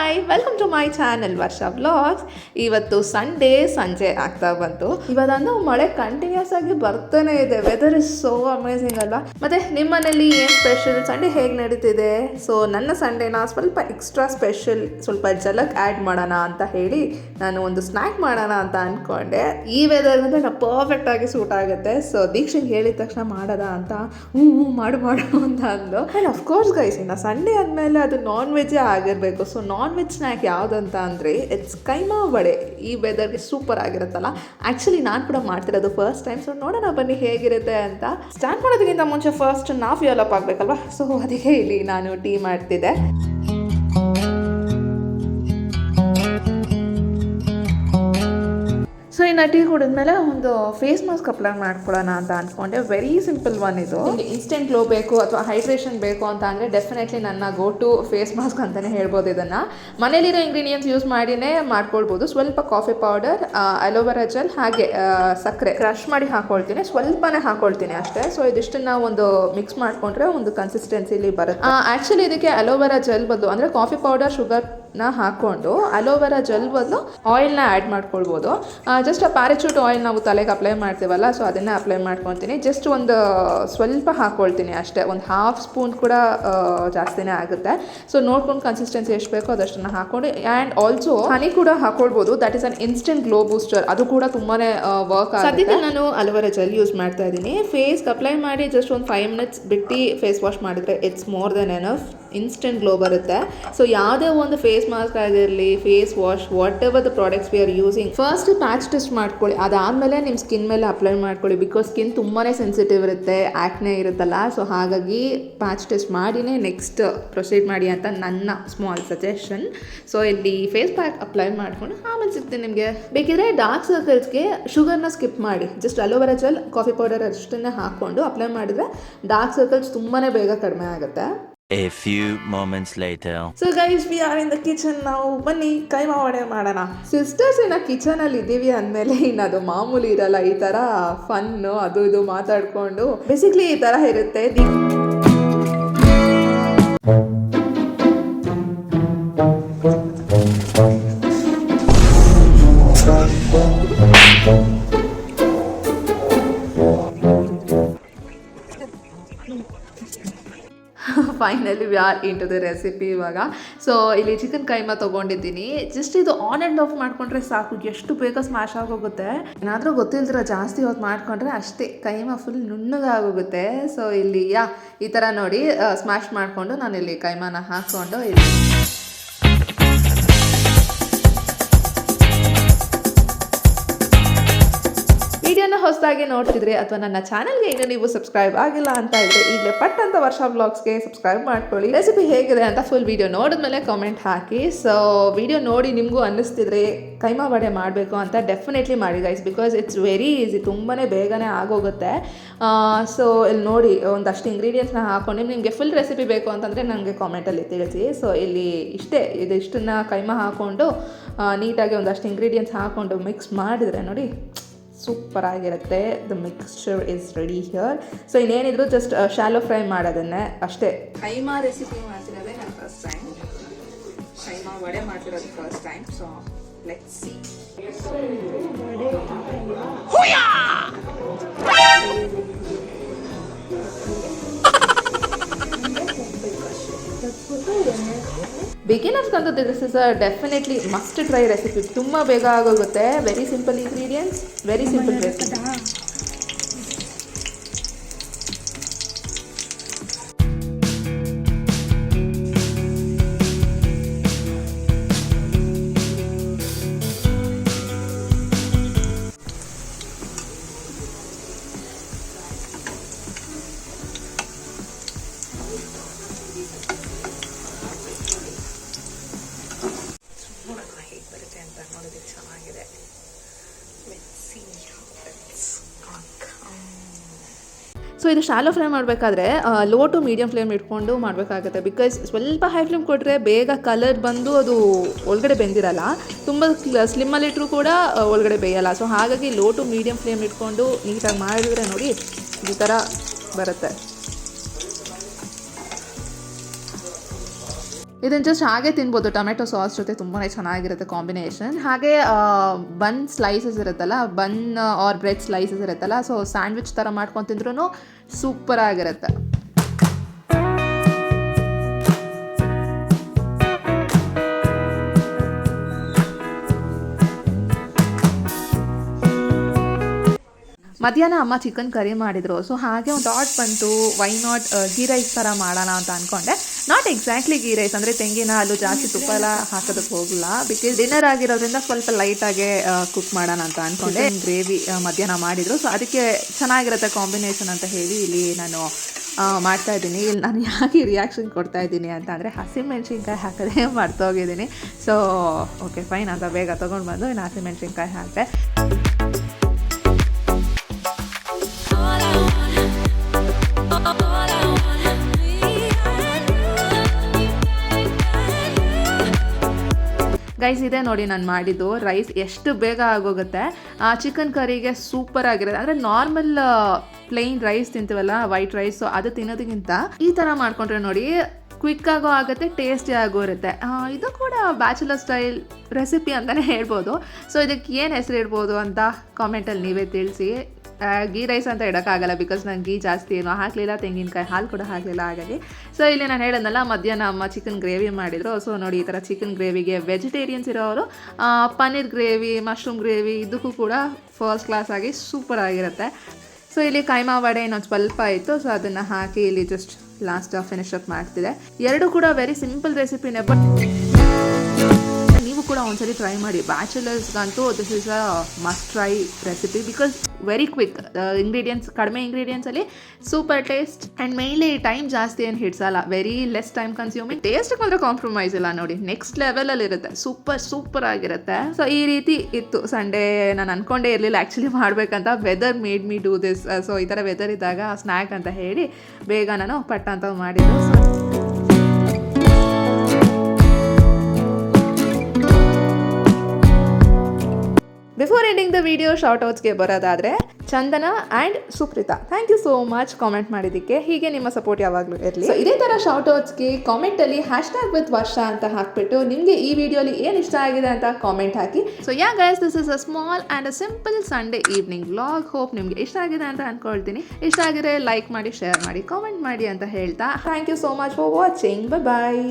Hi welcome to my channel Varsha vlogs. ಇವತ್ತು Sunday ಸಂಜೆ ಆಗ್ತಾ ಬಂತು. ಇವತ್ತಂದು ಮಳೆ ಕಂಟಿನ್ಯೂಸ್ ಆಗಿ ಬರ್ತಾನೆ ಇದೆ. ವೆದರ್ ಇಸ್ ಸೋ ಅಮೇಸಿಂಗ್ ಅಲ್ವಾ? ಮತ್ತೆ ನಿಮ್ಮನೇಲಿ ಏನು ಸ್ಪೆಷಲ್? ಸಂಡೇ ಹೇಗೆ ನಡೀತಿದೆ? ಸೊ ನನ್ನ ಸಂಡೇನ ಸ್ವಲ್ಪ ಎಕ್ಸ್ಟ್ರಾ ಸ್ಪೆಷಲ್, ಸ್ವಲ್ಪ ಜಲಕ್ ಆ್ಯಡ್ ಮಾಡೋಣ ಅಂತ ಹೇಳಿ ನಾನು ಒಂದು ಸ್ನ್ಯಾಕ್ ಮಾಡೋಣ ಅಂತ ಅಂದ್ಕೊಂಡೆ. ಈ ವೆದರ್ ಅಂದರೆ ನಾವು ಪರ್ಫೆಕ್ಟ್ ಆಗಿ ಸೂಟ್ ಆಗುತ್ತೆ. ಸೊ ದೀಕ್ಷೆಗೆ ಹೇಳಿದ ತಕ್ಷಣ ಮಾಡೋದ ಅಂತ ಹ್ಞೂ ಮಾಡು ಅಂತ ಅಂದು. ಆ್ಯಂಡ್ ಅಫ್ಕೋರ್ಸ್ ಗೈಸ್, ಇನ್ನು ಸಂಡೇ ಆದಮೇಲೆ ಅದು ನಾನ್ ವೆಜ್ಜೇ ಆಗಿರಬೇಕು. ಸೊ ನಾನ್ ವೆಜ್ ಸ್ನ್ಯಾಕ್ ಯಾವುದಂತ ಅಂದರೆ ಇಟ್ಸ್ ಕೈಮಾ ವಡೆ. ಈ ವೆದರ್ಗೆ ಸೂಪರ್ ಆಗಿರುತ್ತಲ್ಲ. ಆ್ಯಕ್ಚುಲಿ ನಾನು ಕೂಡ ಮಾಡ್ತಿರೋದು ಫಸ್ಟ್ ಟೈಮ್. ಸೊ ನೋಡೋಣ ಬನ್ನಿ ಹೇಗಿರುತ್ತೆ ಅಂತ. ಸ್ಟಾರ್ಟ್ ಮಾಡೋದಕ್ಕಿಂತ ಮುಂಚೆ ಫಸ್ಟ್ ನಾವು ಫ್ಯೂಲ್ ಆಗಬೇಕಲ್ವಾ? ಸೊ ಅದಕ್ಕೆ ಇಲ್ಲಿ ನಾನು ಟೀ ಮಾಡ್ತಿದ್ದೆ. ಸೊ ಇನ್ನು ಟೀ ಕುಡಿದ್ಮೇಲೆ ಒಂದು ಫೇಸ್ ಮಾಸ್ಕ್ ಅಪ್ಲೈ ಮಾಡ್ಕೊಳ್ಳೋಣ ಅಂತ ಅಂದ್ಕೊಂಡೆ. ವೆರಿ ಸಿಂಪಲ್ ಒನ್ ಇದು. ನಿಮಗೆ ಇನ್ಸ್ಟೆಂಟ್ ಗ್ಲೋ ಬೇಕು ಅಥವಾ ಹೈಡ್ರೇಷನ್ ಬೇಕು ಅಂತ ಅಂದರೆ ಡೆಫಿನೆಟ್ಲಿ ನನ್ನ ಗೋ ಟು ಫೇಸ್ ಮಾಸ್ಕ್ ಅಂತಲೇ ಹೇಳ್ಬೋದು. ಇದನ್ನು ಮನೇಲಿರೋ ಇಂಗ್ರೀಡಿಯೆಂಟ್ಸ್ ಯೂಸ್ ಮಾಡಿನೇ ಮಾಡ್ಕೊಳ್ಬೋದು. ಸ್ವಲ್ಪ ಕಾಫಿ ಪೌಡರ್, ಅಲೋವೆರಾ ಜೆಲ್, ಹಾಗೆ ಸಕ್ಕರೆ ಕ್ರಷ್ ಮಾಡಿ ಹಾಕೊಳ್ತೀನಿ. ಸ್ವಲ್ಪನೇ ಹಾಕೊಳ್ತೀನಿ ಅಷ್ಟೇ. ಸೊ ಇದಿಷ್ಟನ್ನು ಒಂದು ಮಿಕ್ಸ್ ಮಾಡಿಕೊಂಡ್ರೆ ಒಂದು ಕನ್ಸಿಸ್ಟೆನ್ಸಿಲಿ ಬರುತ್ತೆ. ಆ್ಯಕ್ಚುಲಿ ಇದಕ್ಕೆ ಅಲೋವೆರಾ ಜೆಲ್ ಬದಲು ಅಂದರೆ ಕಾಫಿ ಪೌಡರ್, ಶುಗರ್ನ ಹಾಕ್ಕೊಂಡು ಅಲೋವೆರಾ ಜೆಲ್ ಬದಲು ಆಯಿಲ್ನ ಆ್ಯಡ್ ಮಾಡ್ಕೊಳ್ಬೋದು. ಜಸ್ಟ್ ಆ ಪ್ಯಾರಾಚೂಟ್ ಆಯಿಲ್ ನಾವು ತಲೆಗೆ ಅಪ್ಲೈ ಮಾಡ್ತೀವಲ್ಲ, ಸೊ ಅದನ್ನೇ ಅಪ್ಲೈ ಮಾಡ್ಕೊತೀನಿ. ಜಸ್ಟ್ ಒಂದು ಸ್ವಲ್ಪ ಹಾಕ್ಕೊಳ್ತೀನಿ ಅಷ್ಟೇ. ಒಂದು ಹಾಫ್ ಸ್ಪೂನ್ ಕೂಡ ಜಾಸ್ತಿನೇ ಆಗುತ್ತೆ. ಸೊ ನೋಡ್ಕೊಂಡು ಕನ್ಸಿಸ್ಟೆನ್ಸಿ ಎಷ್ಟು ಬೇಕೋ ಅದಷ್ಟನ್ನು ಹಾಕ್ಕೊಂಡು, ಆ್ಯಂಡ್ ಆಲ್ಸೋ ಹನಿ ಕೂಡ ಹಾಕ್ಕೊಳ್ಬೋದು. That is an instant glow booster. ಅದು ಕೂಡ ತುಂಬಾ ವರ್ಕ್ ಆಗುತ್ತೆ. ಸದ್ಯಕ್ಕೆ ನಾನು ಅಲೋವೆರಾ ಜೆಲ್ ಯೂಸ್ ಮಾಡ್ತಾ ಇದ್ದೀನಿ. ಫೇಸ್ಗೆ ಅಪ್ಲೈ ಮಾಡಿ ಜಸ್ಟ್ ಒಂದು 5 minutes ಬಿಟ್ಟು ಫೇಸ್ ವಾಶ್ ಮಾಡಿದ್ರೆ it's more than enough. Instant glow ಬರುತ್ತೆ. ಸೊ ಯಾವುದೇ ಒಂದು ಫೇಸ್ ಮಾಸ್ಕ್ ಆಗಿರಲಿ, face wash, whatever the products we are using, first patch test ಮಾಡ್ಕೊಳ್ಳಿ. ಅದಾದಮೇಲೆ ನಿಮ್ಮ ಸ್ಕಿನ್ ಮೇಲೆ ಅಪ್ಲೈ ಮಾಡ್ಕೊಳ್ಳಿ. ಬಿಕಾಸ್ ಸ್ಕಿನ್ ತುಂಬಾ ಸೆನ್ಸಿಟಿವ್ ಇರುತ್ತೆ, ಆ್ಯಕ್ನೆ ಇರುತ್ತಲ್ಲ. ಸೊ ಹಾಗಾಗಿ ಪ್ಯಾಚ್ ಟೆಸ್ಟ್ ಮಾಡಿನೇ ನೆಕ್ಸ್ಟ್ ಪ್ರೊಸೀಡ್ ಮಾಡಿ ಅಂತ ನನ್ನ ಸ್ಮಾಲ್ ಸಜೆಷನ್. ಸೊ ಇಲ್ಲಿ ಫೇಸ್ ಪ್ಯಾಕ್ ಅಪ್ಲೈ ಮಾಡ್ಕೊಂಡು ಆಮೇಲೆ ಸಿಗ್ತೀನಿ ನಿಮಗೆ. ಬೇಕಿದ್ರೆ ಡಾರ್ಕ್ ಸರ್ಕಲ್ಸ್ಗೆ ಶುಗರ್ನ ಸ್ಕಿಪ್ ಮಾಡಿ, just aloe vera gel, coffee powder ಅಷ್ಟನ್ನೇ ಹಾಕ್ಕೊಂಡು ಅಪ್ಲೈ ಮಾಡಿದರೆ ಡಾರ್ಕ್ ಸರ್ಕಲ್ಸ್ ತುಂಬಾ ಬೇಗ ಕಡಿಮೆ ಆಗುತ್ತೆ. A few moments later. So guys, we are in the kitchen now. ಬನ್ನಿ ಕೈಮಾ ವಡೆ ಮಾಡೋಣ. ಸಿಸ್ಟರ್ಸ್ ಇನ್ನು ಕಿಚನಲ್ಲಿ ಇದ್ದೀವಿ ಅಂದಮೇಲೆ ಇನ್ನು ಅದು ಮಾಮೂಲಿ ಇರಲ್ಲ. ಈ ಥರ ಫನ್ನು ಅದು ಇದು ಮಾತಾಡಿಕೊಂಡು ಬೇಸಿಕ್ಲಿ ಈ ಥರ ಇರುತ್ತೆ. Finally we are into the recipe ಇವಾಗ. ಸೊ ಇಲ್ಲಿ ಚಿಕನ್ ಕೈಮಾ ತೊಗೊಂಡಿದ್ದೀನಿ. ಜಸ್ಟ್ ಇದು ಆನ್ ಆ್ಯಂಡ್ ಆಫ್ ಮಾಡಿಕೊಂಡ್ರೆ ಸಾಕು, ಎಷ್ಟು ಬೇಗ ಸ್ಮ್ಯಾಶ್ ಆಗೋಗುತ್ತೆ. ಏನಾದರೂ ಗೊತ್ತಿಲ್ದಿರ ಜಾಸ್ತಿ ಹೊತ್ತು ಮಾಡಿಕೊಂಡ್ರೆ ಅಷ್ಟೇ ಕೈಮಾ ಫುಲ್ ನುಣ್ಣಗಾಗೋಗುತ್ತೆ. ಸೊ ಇಲ್ಲಿ ಈ ಥರ ನೋಡಿ ಸ್ಮ್ಯಾಶ್ ಮಾಡಿಕೊಂಡು ನಾನು ಇಲ್ಲಿ ಕೈಮಾನ ಹಾಕ್ಕೊಂಡು ಇಲ್ಲಿ ವಿಡಿಯೋನ ಹೊಸದಾಗಿ ನೋಡ್ತಿದ್ರೆ ಅಥವಾ ನನ್ನ ಚಾನಲ್ಗೆ ಇನ್ನೂ ನೀವು ಸಬ್ಸ್ಕ್ರೈಬ್ ಆಗಿಲ್ಲ ಅಂತ ಇದ್ದರೆ ಈಗಲೇ ಪಟ್ ಅಂತ ವರ್ಷ ವ್ಲಾಗ್ಸ್ಗೆ ಸಬ್ಸ್ಕ್ರೈಬ್ ಮಾಡ್ಕೊಳ್ಳಿ. ರೆಸಿಪಿ ಹೇಗಿದೆ ಅಂತ ಫುಲ್ ವಿಡಿಯೋ ನೋಡಿದ್ಮೇಲೆ ಕಾಮೆಂಟ್ ಹಾಕಿ. ಸೊ ವಿಡಿಯೋ ನೋಡಿ ನಿಮಗೂ ಅನ್ನಿಸ್ತಿದ್ರೆ ಕೈಮಾ ವಡೆ ಮಾಡಬೇಕು ಅಂತ ಡೆಫಿನೆಟ್ಲಿ ಮಾಡಿ guys. Because it's very easy, ತುಂಬಾ ಬೇಗನೆ ಆಗೋಗುತ್ತೆ. ಸೊ ಇಲ್ಲಿ ನೋಡಿ ಒಂದಷ್ಟು ಇಂಗ್ರೀಡಿಯೆಂಟ್ಸ್ನ ಹಾಕ್ಕೊಂಡು ನಿಮಗೆ ಫುಲ್ ರೆಸಿಪಿ ಬೇಕು ಅಂತಂದರೆ ನನಗೆ ಕಾಮೆಂಟಲ್ಲಿ ತಿಳಿಸಿ. ಸೊ ಇಲ್ಲಿ ಇದಿಷ್ಟನ್ನು ಕೈಮಾ ಹಾಕ್ಕೊಂಡು ನೀಟಾಗಿ ಒಂದಷ್ಟು ಇಂಗ್ರೀಡಿಯೆಂಟ್ಸ್ ಹಾಕ್ಕೊಂಡು ಮಿಕ್ಸ್ ಮಾಡಿದರೆ ನೋಡಿ ಸೂಪರ್ ಆಗಿರುತ್ತೆ. The mixture is ready here. So ಇನ್ನೇನಿದ್ರು ಜಸ್ಟ್ ಶಾಲೋ ಫ್ರೈ ಮಾಡೋದನ್ನೇ ಅಷ್ಟೇ. ಕೈಮಾ ರೆಸಿಪಿ ಮಾಡ್ತಿರೋದೇ ನಾನು ಫಸ್ಟ್ ಟೈಮ್. ಕೈಮಾ ವಡೆ ಮಾಡ್ತಿರೋದು first time. So let's see. ಬಿಗಿನರ್ಸ್ಗಂತೂ this is a definitely must try recipe. ತುಂಬ ಬೇಗ ಆಗೋಗುತ್ತೆ. Very simple ingredients, very simple recipe. So ಇದು ಶಾಲೋ ಫ್ರೈ ಮಾಡಬೇಕಾದ್ರೆ ಲೋ ಟು ಮೀಡಿಯಮ್ ಫ್ಲೇಮ್ ಇಟ್ಕೊಂಡು ಮಾಡಬೇಕಾಗುತ್ತೆ. ಬಿಕಾಸ್ ಸ್ವಲ್ಪ ಹೈ ಫ್ಲೇಮ್ ಕೊಟ್ಟರೆ ಬೇಗ ಕಲರ್ ಬಂದು ಅದು ಒಳಗಡೆ ಬೆಂದಿರಲ್ಲ. ತುಂಬ ಸ್ಲಿಮ್ಮಲ್ಲಿಟ್ಟರೂ ಕೂಡ ಒಳಗಡೆ ಬೇಯಲ್ಲ. ಸೊ ಹಾಗಾಗಿ ಲೋ ಟು ಮೀಡಿಯಮ್ ಫ್ಲೇಮ್ ಇಟ್ಕೊಂಡು ನೀಟಾಗಿ ಮಾಡಿದ್ರೆ ನೋಡಿ ಈ ಥರ ಬರುತ್ತೆ. ಇದನ್ನು ಜಸ್ಟ್ ಹಾಗೆ ತಿನ್ಬೋದು ಟೊಮೆಟೊ ಸಾಸ್ ಜೊತೆ, ತುಂಬಾ ಚೆನ್ನಾಗಿರುತ್ತೆ ಕಾಂಬಿನೇಷನ್. ಹಾಗೆ ಬನ್ ಸ್ಲೈಸಸ್ ಇರುತ್ತಲ್ಲ, ಬನ್ ಆರ್ ಬ್ರೆಡ್ ಸ್ಲೈಸಸ್ ಇರುತ್ತಲ್ಲ, ಸೊ ಸ್ಯಾಂಡ್ವಿಚ್ ಥರ ಮಾಡ್ಕೊಂಡು ತಿಂದ್ರೂ ಸೂಪರ್ ಆಗಿರುತ್ತೆ. ಮಧ್ಯಾಹ್ನ ಅಮ್ಮ ಚಿಕನ್ ಕರಿ ಮಾಡಿದರು. ಸೊ ಹಾಗೆ ಒಂದು ಥಾಟ್ ಬಂತು, ವೈ ನಾಟ್ ಗೀ ರೈಸ್ ಥರ ಮಾಡೋಣ ಅಂತ ಅಂದ್ಕೊಂಡೆ. ನಾಟ್ ಎಕ್ಸಾಕ್ಟ್ಲಿ ಗೀ ರೈಸ್, ಅಂದರೆ ತೆಂಗಿನ ಹಾಲು ಜಾಸ್ತಿ ತುಪ್ಪ ಎಲ್ಲ ಹಾಕೋದಕ್ಕೆ ಹೋಗಲ್ಲ, ಬಿಕಾಸ್ ಡಿನ್ನರ್ ಆಗಿರೋದ್ರಿಂದ ಸ್ವಲ್ಪ ಲೈಟಾಗೆ ಕುಕ್ ಮಾಡೋಣ ಅಂತ ಅಂದ್ಕೊಂಡೆ. ಗ್ರೇವಿ ಮಧ್ಯಾಹ್ನ ಮಾಡಿದರು, ಸೊ ಅದಕ್ಕೆ ಚೆನ್ನಾಗಿರುತ್ತೆ ಕಾಂಬಿನೇಷನ್ ಅಂತ ಹೇಳಿ ಇಲ್ಲಿ ನಾನು ಮಾಡ್ತಾ ಇದ್ದೀನಿ. ಇಲ್ಲಿ ನಾನು ಯಾಕೆ ರಿಯಾಕ್ಷನ್ ಕೊಡ್ತಾ ಇದ್ದೀನಿ ಅಂತ ಅಂದರೆ ಹಸಿಮೆಣ್ಸಿನ್ಕಾಯಿ ಹಾಕೋದೇ ಮರ್ತೋಗಿದ್ದೀನಿ. ಸೊ ಓಕೆ ಫೈನ್ ಅಂತ ಬೇಗ ತೊಗೊಂಡು ಬಂದು ಇನ್ನು ಹಸಿಮೆಣ್ಸಿನ್ಕಾಯಿ ಹಾಕಿದೆ. ಗೈಸ್ ಇದೆ ನೋಡಿ ನಾನು ಮಾಡಿದ್ದು ರೈಸ್ ಎಷ್ಟು ಬೇಗ ಆಗೋಗುತ್ತೆ. ಚಿಕನ್ ಕರಿಗೆ ಸೂಪರ್ ಆಗಿರುತ್ತೆ. ಅಂದರೆ ನಾರ್ಮಲ್ ಪ್ಲೇನ್ ರೈಸ್ ತಿಂತೀವಲ್ಲ, ವೈಟ್ ರೈಸ್, ಅದು ತಿನ್ನೋದಕ್ಕಿಂತ ಈ ಥರ ಮಾಡ್ಕೊಂಡ್ರೆ ನೋಡಿ ಕ್ವಿಕ್ ಆಗೋ ಆಗುತ್ತೆ, ಟೇಸ್ಟಿ ಆಗೋ ಇರುತ್ತೆ. ಇದು ಕೂಡ ಬ್ಯಾಚುಲರ್ ಸ್ಟೈಲ್ ರೆಸಿಪಿ ಅಂತಲೇ ಹೇಳ್ಬೋದು. ಸೊ ಇದಕ್ಕೆ ಏನು ಹೆಸರು ಇಡ್ಬೋದು ಅಂತ ಕಾಮೆಂಟಲ್ಲಿ ನೀವೇ ತಿಳಿಸಿ. ಗೀ ರೈಸ್ ಅಂತ ಇಡೋಕ್ಕಾಗಲ್ಲ, ಬಿಕಾಸ್ ನಾನು ಗೀ ಜಾಸ್ತಿ ಏನೋ ಹಾಕಲಿಲ್ಲ, ತೆಂಗಿನಕಾಯಿ ಹಾಲು ಕೂಡ ಹಾಕಲಿಲ್ಲ. ಹಾಗಾಗಿ ಸೊ ಇಲ್ಲಿ ನಾನು ಹೇಳೋದಲ್ಲ, ಮಧ್ಯಾಹ್ನ ಅಮ್ಮ ಚಿಕನ್ ಗ್ರೇವಿ ಮಾಡಿದರು. ಸೊ ನೋಡಿ ಈ ಥರ ಚಿಕನ್ ಗ್ರೇವಿಗೆ ವೆಜಿಟೇರಿಯನ್ಸ್ ಇರೋರು ಪನ್ನೀರ್ ಗ್ರೇವಿ, ಮಶ್ರೂಮ್ ಗ್ರೇವಿ ಇದಕ್ಕೂ ಕೂಡ ಫಸ್ಟ್ ಕ್ಲಾಸ್ ಆಗಿ ಸೂಪರ್ ಆಗಿರುತ್ತೆ. ಸೊ ಇಲ್ಲಿ ಕೈಮಾ ವಡೆ ಇನ್ನೊಂದು ಸ್ವಲ್ಪ ಇತ್ತು, ಸೊ ಅದನ್ನು ಹಾಕಿ ಇಲ್ಲಿ ಜಸ್ಟ್ ಲಾಸ್ಟ್ ಫಿನಿಶ್ ಅಪ್ ಮಾಡ್ತಿದೆ. ಎರಡು ಕೂಡ ವೆರಿ ಸಿಂಪಲ್ ರೆಸಿಪಿನೇ, ಬಟ್ ನೀವು ಕೂಡ ಒಂದ್ಸರಿ ಟ್ರೈ ಮಾಡಿ. ಬ್ಯಾಚುಲರ್ಸ್ಗಂತೂ this is a must try recipe, because very quick, ingredients ಕಡಿಮೆ ಇಂಗ್ರೀಡಿಯೆಂಟ್ಸಲ್ಲಿ super taste and mainly time ಜಾಸ್ತಿ ಏನು ಹಿಡ್ಸಲ್ಲ, ವೆರಿ ಲೆಸ್ ಟೈಮ್ ಕನ್ಸ್ಯೂಮಿಂಗ್. ಟೇಸ್ಟಿಗೆ ಮಾತ್ರ ಕಾಂಪ್ರಮೈಸ್ ಇಲ್ಲ ನೋಡಿ, ನೆಕ್ಸ್ಟ್ ಲೆವೆಲಲ್ಲಿ ಇರುತ್ತೆ, ಸೂಪರ್ ಆಗಿರುತ್ತೆ. ಸೊ ಈ ರೀತಿ ಇತ್ತು ಸಂಡೇ. ನಾನು ಅಂದ್ಕೊಂಡೇ ಇರಲಿಲ್ಲ ಆ್ಯಕ್ಚುಲಿ ಮಾಡಬೇಕಂತ, weather made me do this. So ಈ ಥರ ವೆದರ್ ಇದ್ದಾಗ ಸ್ನ್ಯಾಕ್ ಅಂತ ಹೇಳಿ ಬೇಗ ನಾನು ಪಟ್ಟ ಅಂತ ಮಾಡಿದ್ದು. ಬಿಫೋರ್ ಎಂಡಿಂಗ್ ದ ವಿಡಿಯೋ ಶಾರ್ಟ್ಔಟ್ಸ್ಗೆ ಬರೋದಾದರೆ, Chandana and Supreetha, thank you so much comment ಮಾಡಿದ್ದಕ್ಕೆ. ಹೀಗೆ ನಿಮ್ಮ ಸಪೋರ್ಟ್ ಯಾವಾಗಲೂ ಇರಲಿ. ಸೊ ಇದೇ ಥರ ಶಾರ್ಟ್ಔಟ್ಸ್ಗೆ ಕಾಮೆಂಟಲ್ಲಿ #with ವರ್ಷ ಅಂತ ಹಾಕ್ಬಿಟ್ಟು ನಿಮಗೆ ಈ ವಿಡಿಯೋಲಿ ಏನು ಇಷ್ಟ ಆಗಿದೆ ಅಂತ comment hockey. So yeah guys, this is a small and a simple Sunday evening vlog. Hope ನಿಮಗೆ ಇಷ್ಟ ಆಗಿದೆ ಅಂತ ಅಂದ್ಕೊಳ್ತೀನಿ. ಇಷ್ಟ ಆಗಿದ್ರೆ ಲೈಕ್ ಮಾಡಿ, ಶೇರ್ ಮಾಡಿ, ಕಾಮೆಂಟ್ ಮಾಡಿ ಅಂತ ಹೇಳ್ತಾ thank you so much for watching. Bye.